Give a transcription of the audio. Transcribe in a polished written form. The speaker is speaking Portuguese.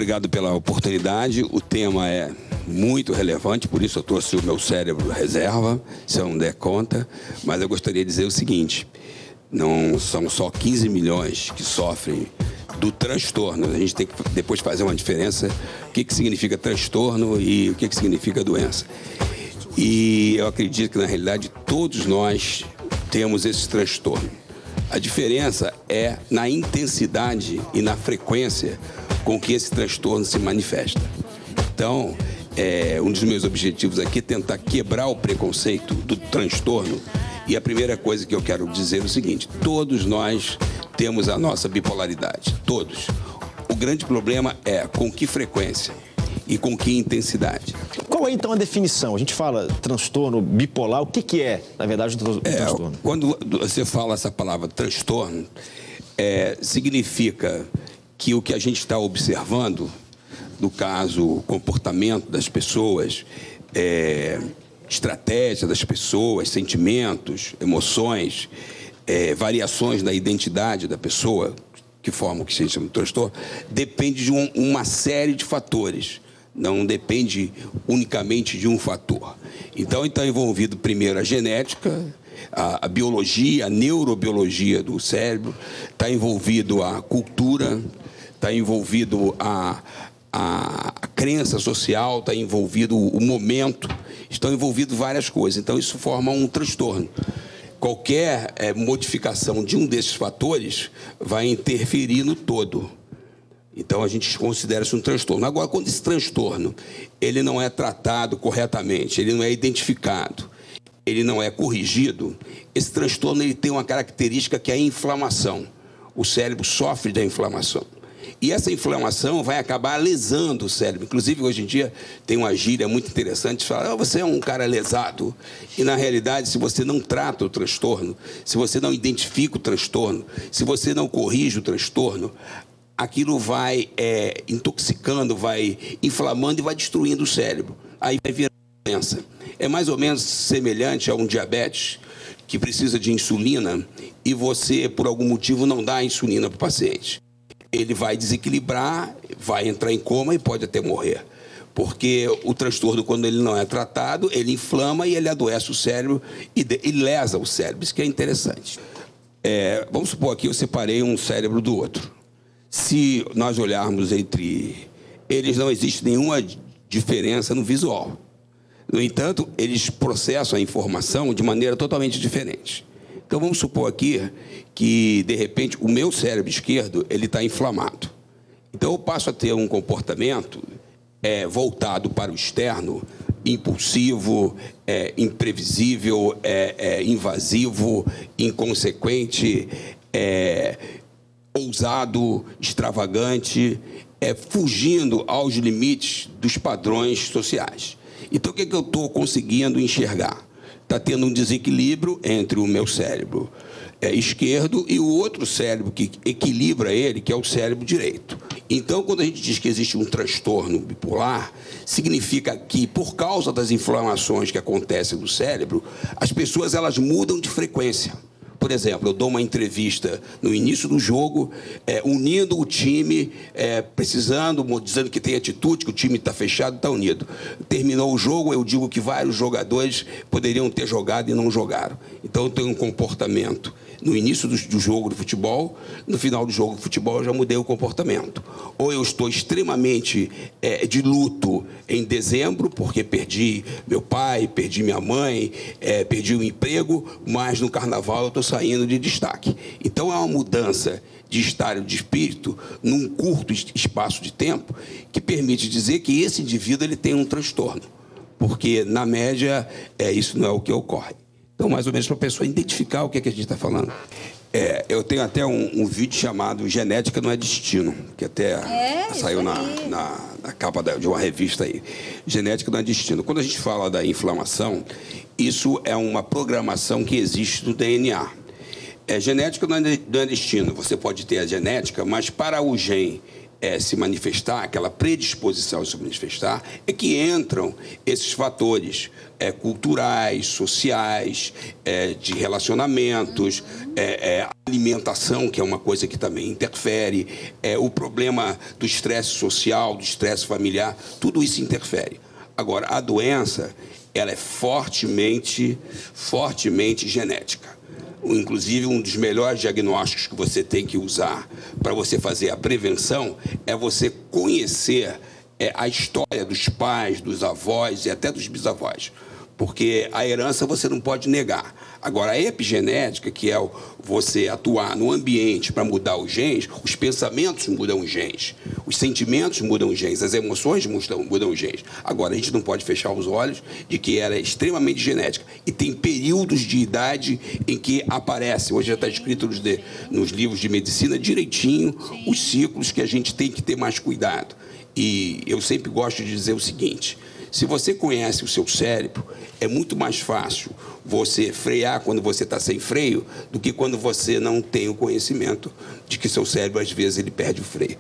obrigado pela oportunidade. O tema é muito relevante, por isso eu trouxe o meu cérebro reserva, se eu não der conta. Mas eu gostaria de dizer o seguinte: não são só 15 milhões que sofrem do transtorno. A gente tem que depois fazer uma diferença. O que significa transtorno e o que significa doença. E eu acredito que, na realidade, todos nós temos esse transtorno. A diferença é na intensidade e na frequência com que esse transtorno se manifesta. Então, um dos meus objetivos aqui é tentar quebrar o preconceito do transtorno. E a primeira coisa que eu quero dizer é o seguinte: todos nós temos a nossa bipolaridade, todos. O grande problema é com que frequência e com que intensidade. Qual é, então, a definição? A gente fala transtorno bipolar, o que é, na verdade, o transtorno? Quando você fala essa palavra transtorno, significa que o que a gente está observando, no caso, o comportamento das pessoas, estratégia das pessoas, sentimentos, emoções, variações na identidade da pessoa, que formam o que se chama de transtorno, depende de uma série de fatores. Não depende unicamente de um fator. Então, está envolvido primeiro a genética, a biologia, a neurobiologia do cérebro, está envolvido a cultura, está envolvido a crença social, está envolvido o momento, estão envolvidas várias coisas. Então, isso forma um transtorno. Qualquer modificação de um desses fatores vai interferir no todo. Então, a gente considera isso um transtorno. Agora, quando esse transtorno ele não é tratado corretamente, ele não é identificado, ele não é corrigido, esse transtorno ele tem uma característica que é a inflamação. O cérebro sofre da inflamação. E essa inflamação vai acabar lesando o cérebro. Inclusive, hoje em dia, tem uma gíria muito interessante, fala: você é um cara lesado. E, na realidade, se você não trata o transtorno, se você não identifica o transtorno, se você não corrige o transtorno, aquilo vai intoxicando, vai inflamando e vai destruindo o cérebro. Aí vai virar doença. É mais ou menos semelhante a um diabetes que precisa de insulina e você, por algum motivo, não dá a insulina para o paciente. Ele vai desequilibrar, vai entrar em coma e pode até morrer. Porque o transtorno, quando ele não é tratado, ele inflama e ele adoece o cérebro e lesa o cérebro. Isso que é interessante. Vamos supor aqui, eu separei um cérebro do outro. Se nós olharmos entre eles, não existe nenhuma diferença no visual. No entanto, eles processam a informação de maneira totalmente diferente. Então, vamos supor aqui que, de repente, o meu cérebro esquerdo ele está inflamado. Então, eu passo a ter um comportamento voltado para o externo, impulsivo, imprevisível, invasivo, inconsequente, ousado, extravagante, fugindo aos limites dos padrões sociais. Então, o que eu estou conseguindo enxergar? Está tendo um desequilíbrio entre o meu cérebro esquerdo e o outro cérebro que equilibra ele, que é o cérebro direito. Então, quando a gente diz que existe um transtorno bipolar, significa que, por causa das inflamações que acontecem no cérebro, as pessoas elas mudam de frequência. Por exemplo, eu dou uma entrevista no início do jogo, unindo o time, dizendo que tem atitude, que o time está fechado, está unido. Terminou o jogo, eu digo que vários jogadores poderiam ter jogado e não jogaram. Então, eu tenho um comportamento no início do jogo de futebol, no final do jogo de futebol eu já mudei o comportamento. Ou eu estou extremamente de luto em dezembro, porque perdi meu pai, perdi minha mãe, perdi o emprego, mas no carnaval eu estou saindo de destaque. Então é uma mudança de estado de espírito num curto espaço de tempo que permite dizer que esse indivíduo ele tem um transtorno, porque na média isso não é o que ocorre. Então, mais ou menos para a pessoa identificar o que a gente está falando. Eu tenho até um vídeo chamado Genética Não é Destino, que até saiu na capa de uma revista aí. Genética Não é Destino. Quando a gente fala da inflamação, isso é uma programação que existe no DNA. Genética não é destino. Você pode ter a genética, mas para o gene se manifestar, aquela predisposição a se manifestar, é que entram esses fatores culturais, sociais, de relacionamentos, alimentação, que é uma coisa que também interfere, o problema do estresse social, do estresse familiar, tudo isso interfere. Agora, a doença, ela é fortemente genética. Inclusive, um dos melhores diagnósticos que você tem que usar para você fazer a prevenção é você conhecer a história dos pais, dos avós e até dos bisavós. Porque a herança você não pode negar. Agora, a epigenética, que é você atuar no ambiente para mudar os genes, os pensamentos mudam os genes, os sentimentos mudam os genes, as emoções mudam os genes. Agora, a gente não pode fechar os olhos de que ela é extremamente genética. E tem períodos de idade em que aparece. Hoje já está escrito nos livros de medicina direitinho os ciclos que a gente tem que ter mais cuidado. E eu sempre gosto de dizer o seguinte: se você conhece o seu cérebro, é muito mais fácil você frear quando você está sem freio do que quando você não tem o conhecimento de que seu cérebro, às vezes, ele perde o freio.